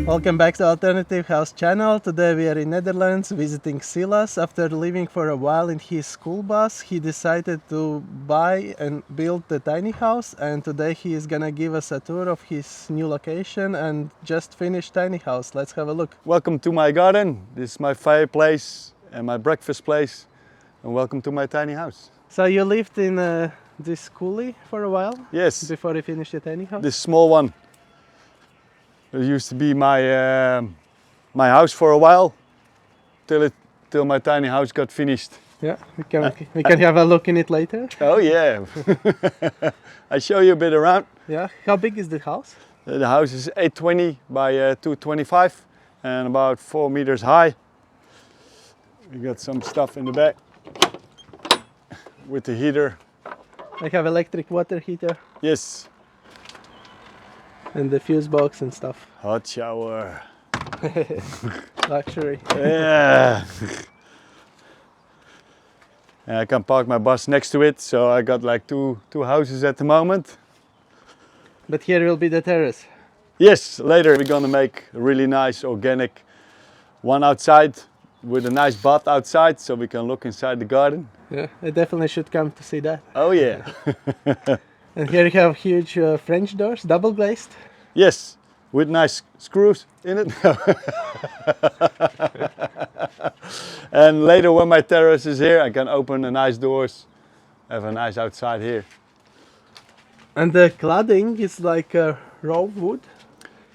Welcome back to Alternative House channel. Today we are in Netherlands visiting Silas. After living for a while in his school bus, he decided to buy and build the tiny house, and today he is gonna give us a tour of his new location and just finished tiny house. Let's have a look. Welcome to my garden. This is my fireplace and my breakfast place, and welcome to my tiny house. So you lived in this Skoolie for a while? Yes. Before you finished your tiny house? This small one. It used to be my my house for a while, till my tiny house got finished. Yeah, we can have a look in it later. Oh yeah. I show you a bit around. Yeah. How big is the house? The house is 820 by 225 and about 4 meters high. We got some stuff in the back with the heater. I have electric water heater. Yes. And the fuse box and stuff. Hot shower. Luxury. Yeah. And I can park my bus next to it, so I got like two houses at the moment. But here will be the terrace. Yes, later we're gonna make a really nice organic one outside with a nice bath outside, so we can look inside the garden. Yeah, I definitely should come to see that. Oh yeah. And here you have huge French doors, double glazed. Yes, with nice screws in it. And later when my terrace is here, I can open the nice doors, have a nice outside here. And the cladding is like raw wood.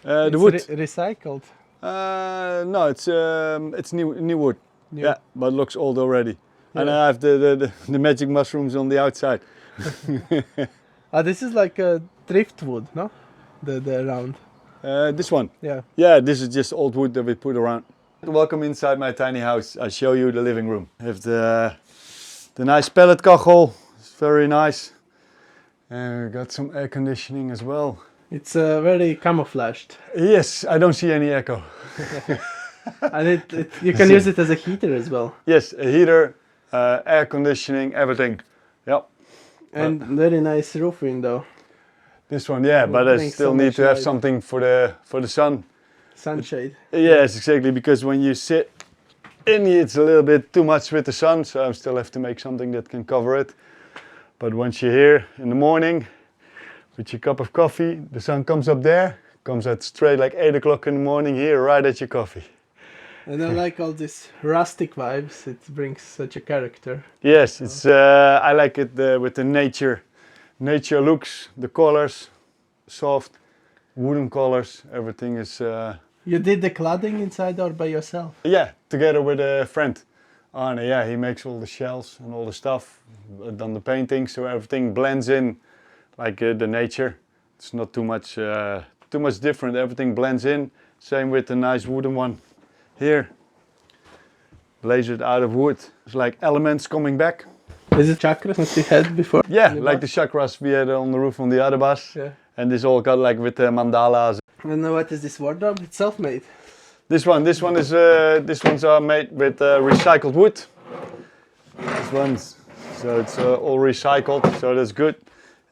The wood. Recycled. No, it's new wood. New. Yeah, but looks old already. Yeah. And I have the magic mushrooms on the outside. This is like a driftwood, no? The round. This one. Yeah. Yeah, this is just old wood that we put around. Welcome inside my tiny house. I show you the living room. I have the nice pellet kachel. It's very nice. And we got some air conditioning as well. It's very camouflaged. Yes, I don't see any echo. And you can use it as a heater as well. Yes, a heater, air conditioning, everything. Yep. And very nice roof window. This one, yeah, but I Makes still so need much to have light. something for the sun. Sunshade. Yes, exactly, because when you sit in here, it's a little bit too much with the sun, so I still have to make something that can cover it. But once you're here in the morning with your cup of coffee, the sun comes up there, comes out straight like 8 o'clock in the morning here, right at your coffee. And I like all these rustic vibes. It brings such a character. Yes, it's I like it with the nature looks, the colors, soft wooden colors. Everything is. You did the cladding inside or by yourself? Yeah, together with a friend, Arne. Yeah, he makes all the shells and all the stuff, done the painting, so everything blends in, like the nature. It's not too much different. Everything blends in. Same with the nice wooden one here, lasered out of wood. It's like elements coming back. Is it chakras that you had before? Yeah, like the chakras we had on the roof on the other bus. Yeah. And this all got like with the mandalas. And what is this wardrobe? It's self-made. This ones are made with recycled wood. This one's, so it's all recycled, so that's good.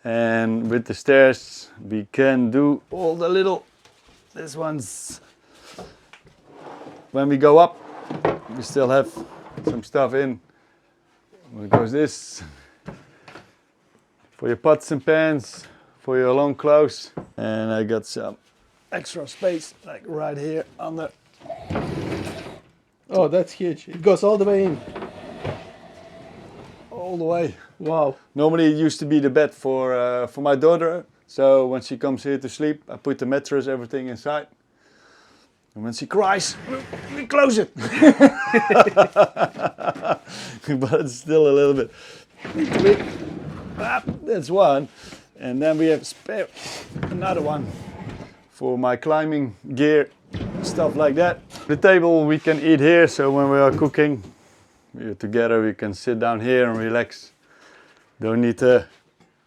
And with the stairs, we can do all the little, this one's, when we go up, we still have some stuff in. There goes this, for your pots and pans, for your long clothes. And I got some extra space, like right here under. Oh, that's huge. It goes all the way in. All the way. Wow. Normally it used to be the bed for my daughter. So when she comes here to sleep, I put the mattress, everything inside. And when she cries, we close it. But it's still a little bit. That's one. And then we have spare another one for my climbing gear, stuff like that. The table we can eat here, so when we are cooking, we're together, we can sit down here and relax. Don't need to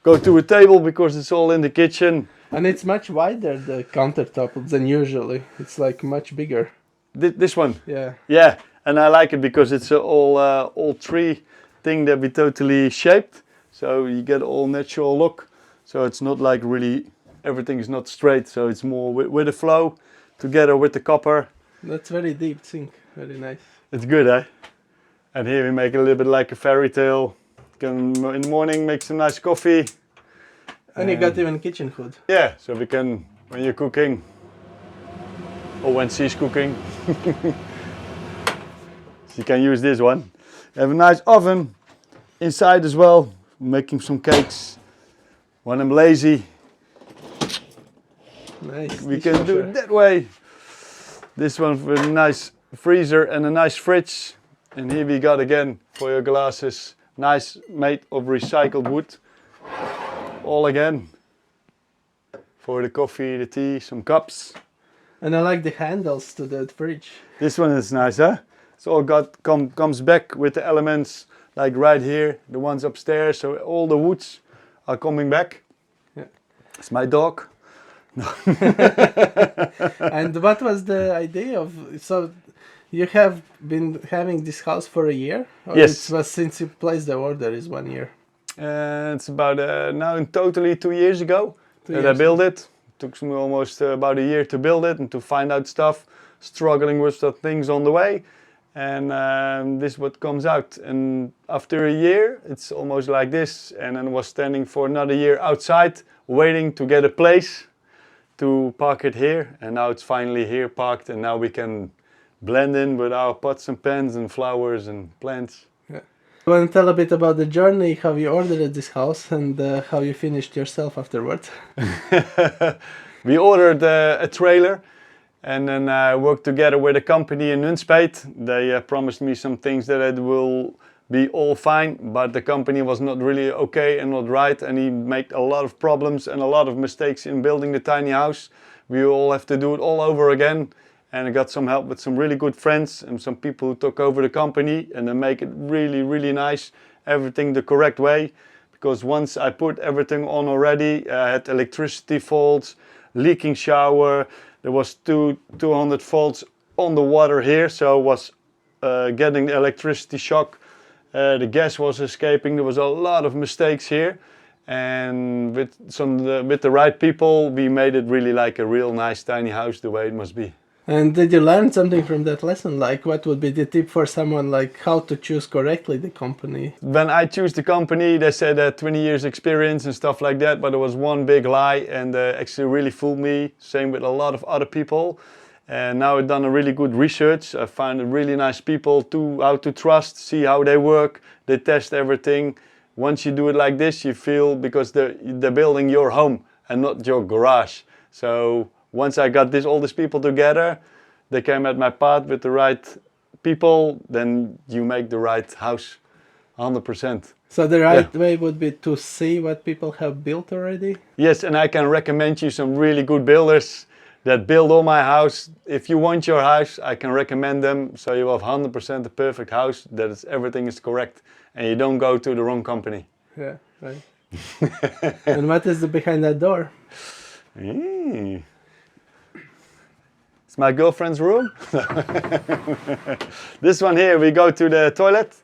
go to a table because it's all in the kitchen. And it's much wider, the countertop, than usually. It's like much bigger. This one. Yeah. Yeah, and I like it because it's a all tree thing that we totally shaped. So you get all natural look. So it's not like really, everything is not straight. So it's more with the flow together with the copper. That's very deep sink. Very nice. It's good, eh? And here we make it a little bit like a fairy tale. Can in the morning make some nice coffee. And you got even kitchen hood. Yeah, so we can, when you're cooking, or when she's cooking, so you can use this one. You have a nice oven inside as well, making some cakes. When I'm lazy, Nice. we can do it that way. This one with a nice freezer and a nice fridge. And here we got again for your glasses, nice made of recycled wood. All again for the coffee, the tea, some cups. And I like the handles to the fridge. This one is nice, huh? It's all comes back with the elements, like right here, the ones upstairs. So all the woods are coming back. Yeah. It's my dog. And what was the idea of? So you have been having this house for a year? Or Yes. It was since you placed the order is 1 year. It's about now in totally 2 years ago that I built it. Took me almost about a year to build it and to find out stuff, struggling with some things on the way. And this is what comes out. And after a year, it's almost like this. And then I was standing for another year outside, waiting to get a place to park it here. And now it's finally here parked. And now we can blend in with our pots and pans and flowers and plants. You want to tell a bit about the journey, how you ordered this house and how you finished yourself afterwards? We ordered a trailer and then worked together with a company in Nunspeet. They promised me some things that it will be all fine, but the company was not really okay and not right, and he made a lot of problems and a lot of mistakes in building the tiny house. We all have to do it all over again. And I got some help with some really good friends and some people who took over the company and they make it really, really nice. Everything the correct way. Because once I put everything on already, I had electricity faults, leaking shower. There was 200 volts on the water here. So I was getting the electricity shock. The gas was escaping. There was a lot of mistakes here. And with the right people, we made it really like a real nice tiny house the way it must be. And did you learn something from that lesson? Like what would be the tip for someone like how to choose correctly the company? When I choose the company, they said 20 years experience and stuff like that, but it was one big lie and actually really fooled me. Same with a lot of other people. And now I've done a really good research. I found really nice people how to trust, see how they work. They test everything. Once you do it like this, you feel because they're building your home and not your garage. So once I got all these people together, they came at my path with the right people, then you make the right house, 100%. So the right way would be to see what people have built already? Yes, and I can recommend you some really good builders that build all my house. If you want your house, I can recommend them. So you have 100% the perfect house, that everything is correct, and you don't go to the wrong company. Yeah, right. And what is behind that door? It's my girlfriend's room. This one here, we go to the toilet.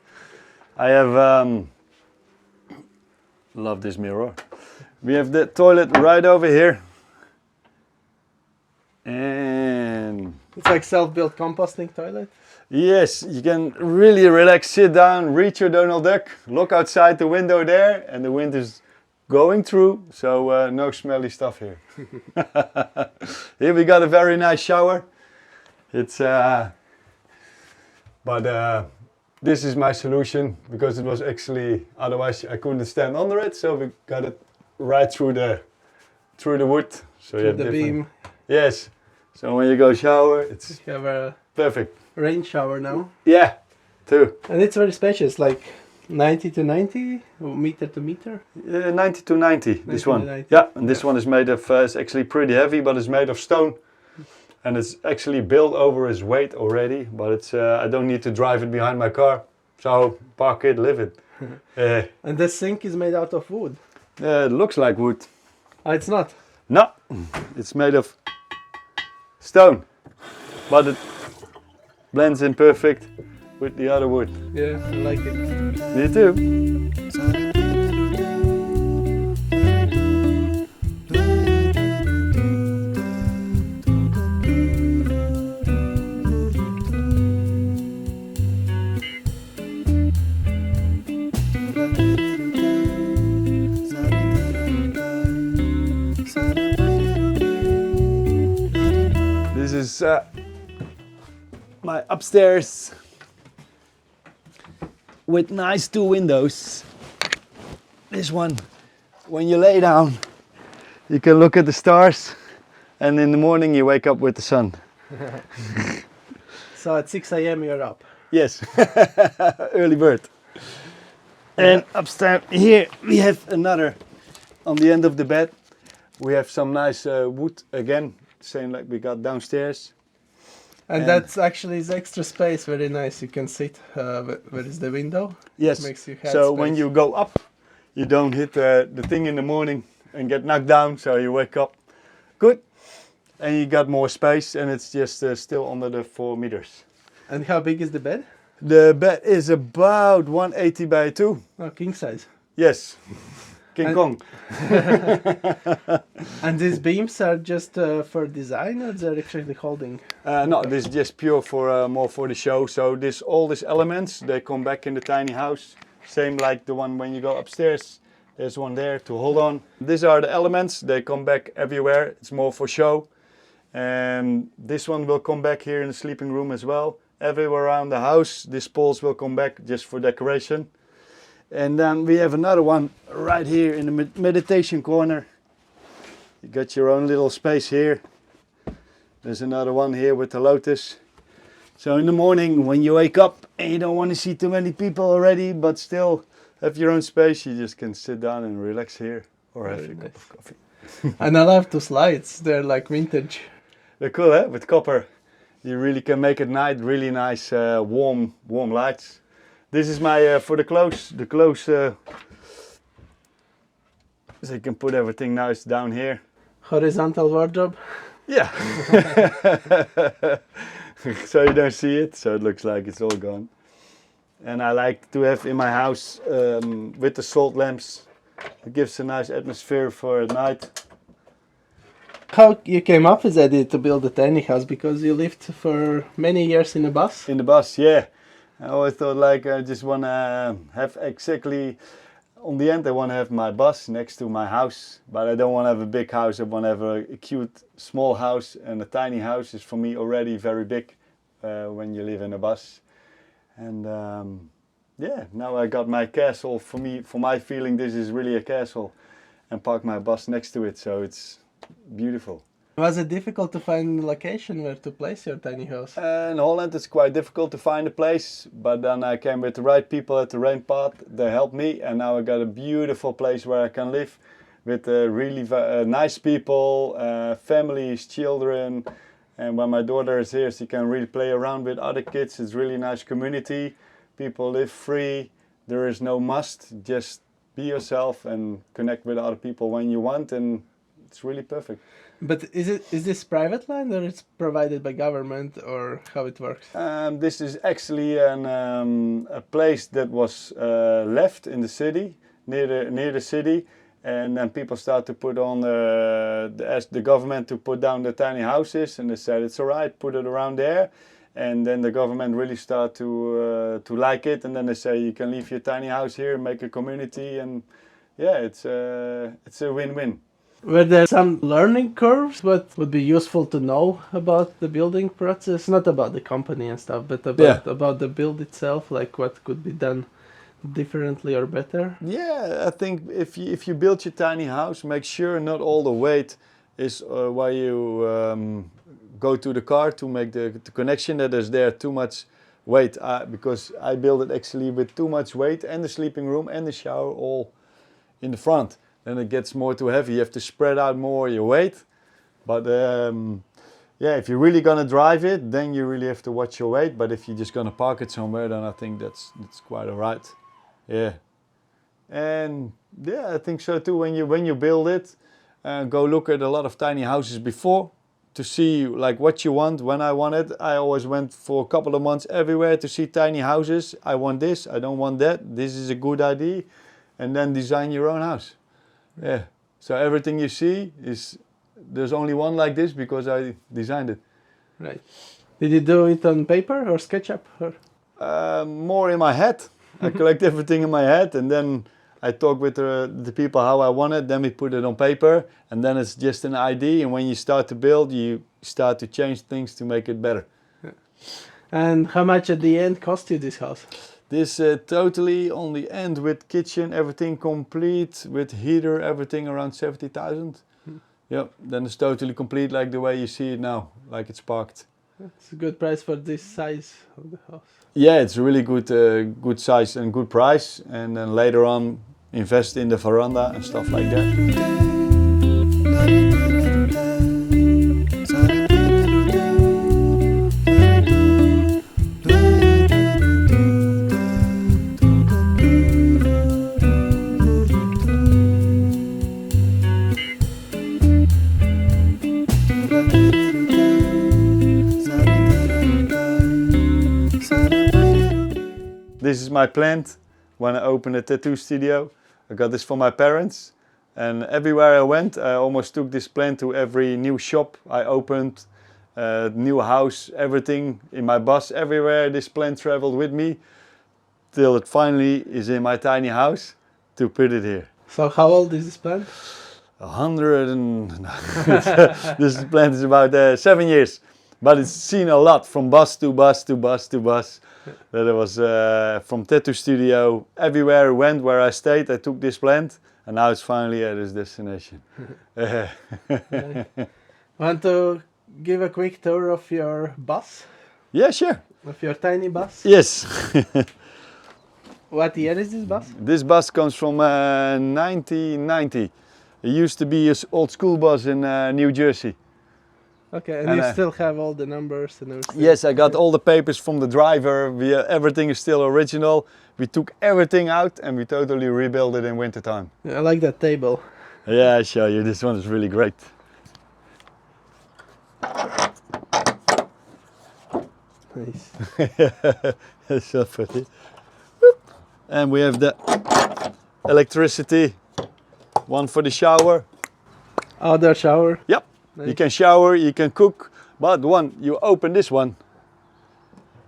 I have, love this mirror. We have the toilet right over here. And It's like self-built composting toilet? yes, you can really relax, sit down, read your Donald Duck, look outside the window there, and the wind is going through, so no smelly stuff here. Here we got a very nice shower. It's this is my solution because it was actually otherwise I couldn't stand under it, so we got it right through the wood. So you have the beam. Yes. So when you go shower, it's You have a perfect. rain shower now. Yeah, too. And it's very spacious, like 90 to 90 or meter to meter. 90 to 90, this 90 to one. 90. Yeah, and this one is made of, it's actually pretty heavy, but it's made of stone. And it's actually built over its weight already, but it's I don't need to drive it behind my car. So park it, live it. And the sink is made out of wood. It looks like wood. Oh, it's not. No, it's made of stone. But blends in perfect with the other wood. Yeah, I like it. Me too. This is my upstairs with nice 2 windows. This one, when you lay down, you can look at the stars, and in the morning you wake up with the sun. So at 6 a.m. you're up. Yes, early bird. And upstairs here we have another, on the end of the bed, we have some nice wood again, same like we got downstairs. And that's actually is extra space, very nice. You can sit where is the window. Yes, Makes you have so space. when you go up, you don't hit the thing in the morning and get knocked down, so you wake up good. And you got more space, and it's just still under the 4 meters. And how big is the bed? The bed is about 180 by 2. Oh, king size. Yes, King And- Kong. And these beams are just for design, or they're actually holding? No, this is just pure for more for the show. So all these elements, they come back in the tiny house. Same like the one when you go upstairs. There's one there to hold on. These are the elements. They come back everywhere. It's more for show. And this one will come back here in the sleeping room as well. Everywhere around the house, these poles will come back just for decoration. And then we have another one right here in the meditation corner. You got your own little space here. There's another one here with the lotus. So in the morning when you wake up and you don't want to see too many people already, but still have your own space, you just can sit down and relax here or have Very a cup nice. of coffee. And I love the slides. They're like vintage. They're cool, eh? With copper. You really can make at night really nice warm lights. This is my for the clothes. So you can put everything nice down here. Horizontal wardrobe. Yeah. So you don't see it, so it looks like it's all gone. And I like to have in my house with the salt lamps. It gives a nice atmosphere for at night. How you came up with the idea to build a tiny house? Because you lived for many years in a bus. In the bus, yeah. I always thought like I just want to have exactly, on the end I want to have my bus next to my house. But I don't want to have a big house, I want to have a cute small house. And a tiny house is for me already very big when you live in a bus. And yeah, now I got my castle. For my feeling, this is really a castle. And park my bus next to it, so it's beautiful. Was it difficult to find a location where to place your tiny house? In Holland it's quite difficult to find a place, but then I came with the right people at the Rainpath. They helped me, and now I got a beautiful place where I can live with really nice people, families, children. And when my daughter is here, she can really play around with other kids. It's really nice community. People live free. There is no must. Just be yourself and connect with other people when you want, and it's really perfect. But is this private land, or it's provided by government, or how it works? This is actually a place that was left in the city, near the city, and then people start to put on ask the government to put down the tiny houses, and they said it's all right, put it around there, and then the government really start to like it, and then they say you can leave your tiny house here, make a community, and yeah, it's a win-win. Were there some learning curves? What would be useful to know about the building process? Not about the company and stuff, but about the build itself, like what could be done differently or better? Yeah, I think if you build your tiny house, make sure not all the weight is while you go to the car to make the connection, that is there too much weight. Because I built it actually with too much weight, and the sleeping room and the shower all in the front. Then it gets more too heavy. You have to spread out more your weight. But yeah, if you're really gonna drive it, then you really have to watch your weight. But if you're just gonna park it somewhere, then I think that's quite alright. Yeah, and yeah, I think so too. When you build it, go look at a lot of tiny houses before to see like what you want when I want it. I always went for a couple of months everywhere to see tiny houses. I want this, I don't want that, this is a good idea, and then design your own house. Yeah, so everything you see is, there's only one like this because I designed it. Right. Did you do it on paper or SketchUp? Or? More in my head. I collect everything in my head, and then I talk with the people how I want it, then we put it on paper, and then it's just an idea, and when you start to build, you start to change things to make it better. Yeah. And how much at the end cost you this house? This totally on the end with kitchen, everything complete, with heater, everything around 70,000. Yeah, then it's totally complete like the way you see it now, like it's parked. It's a good price for this size of the house. Yeah, it's a really good, good size and good price, and then later on invest in the veranda and stuff like that. This is my plant when I opened a tattoo studio. I got this from my parents, and everywhere I went I almost took this plant to every new shop I opened, new house, everything in my bus, everywhere this plant traveled with me till it finally is in my tiny house to put it here. So how old is this plant? 100 and... this plant is about 7 years, but it's seen a lot from bus to bus to bus to bus. That it was from tattoo studio, everywhere I went, where I stayed, I took this plant, and now it's finally at its destination. Want to give a quick tour of your bus? Yeah, sure. Of your tiny bus? Yes. What year is this bus? This bus comes from 1990. It used to be an old school bus in New Jersey. Okay, and you still have all the numbers and everything? Yes, I got all the papers from the driver. Everything is still original. We took everything out and we totally rebuilt it in winter time. Yeah, I like that table. Yeah, I'll show you. This one is really great. Nice. That's so pretty. And we have the electricity, one for the shower. Outdoor shower? Yep. Nice. You can shower, you can cook, but you open this one.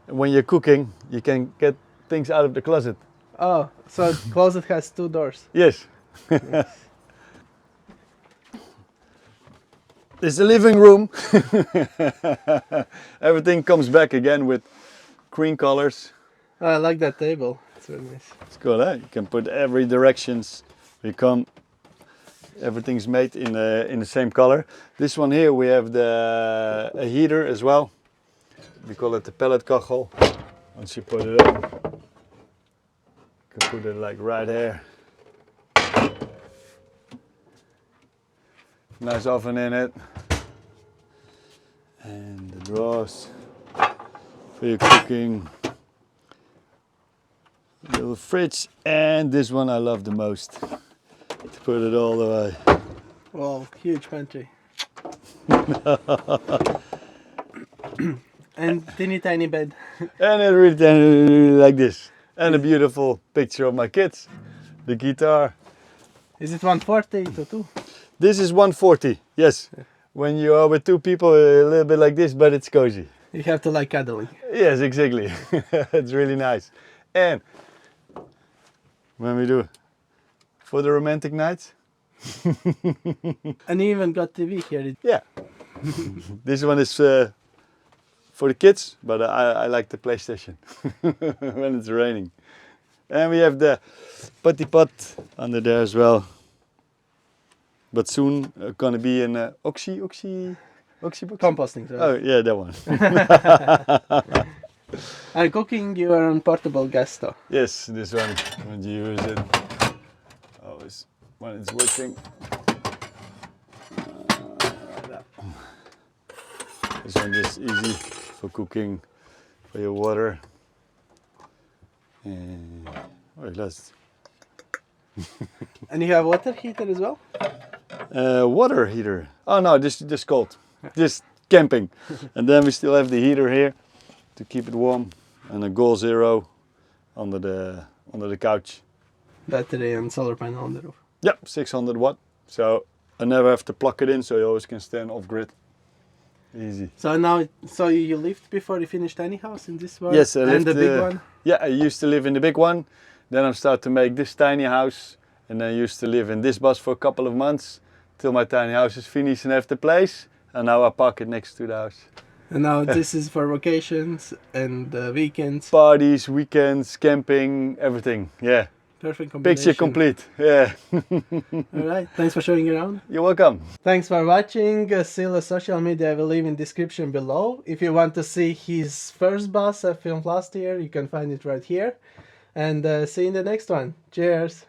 When you're cooking, you can get things out of the closet. Oh, so the closet has 2 doors. Yes. Nice. This is the living room. Everything comes back again with cream colors. Oh, I like that table. It's very nice. It's cool, eh? You can put every directions. Everything's made in the same color. This one here, we have a heater as well. We call it the pellet kachel. Once you put it up, you can put it like right here. Nice oven in it. And the drawers for your cooking. Little fridge, and this one I love the most. To put it all the way. Wow, huge pantry. And teeny tiny bed. And it really like this. And a beautiful picture of my kids. The guitar. Is it 140 to 2? This is 140, yes. Yeah. When you are with 2 people, a little bit like this, but it's cozy. You have to like cuddling. Yes, exactly. It's really nice. And when we do for the romantic nights. And you even got TV here. Yeah. This one is for the kids, but I like the PlayStation when it's raining. And we have the putty pot under there as well. But soon gonna be an oxy box? Composting. Sorry. Oh yeah, that one. And cooking, you are on portable gas stove. Yes, this one, when you use it, always when it's working. This one is easy for cooking, for your water. And last. And you have water heater as well? Water heater. Oh no, this cold. Just camping. And then we still have the heater here to keep it warm, and a Goal Zero under the couch. Battery and solar panel on the roof. Yep, 600 watt. So I never have to plug it in, so you always can stand off grid. Easy. So now, so you lived before you finished tiny house in this one? Yes, I and lived, the big one? Yeah, I used to live in the big one. Then I started to make this tiny house, and then I used to live in this bus for a couple of months till my tiny house is finished and have the place. And now I park it next to the house. And now this is for vacations and weekends. Parties, weekends, camping, everything. Yeah. Perfect combination. Picture complete. Yeah. All right. Thanks for showing around. You're welcome. Thanks for watching. Silas' social media I will leave in description below. If you want to see his first bus I filmed last year, you can find it right here. And see you in the next one. Cheers.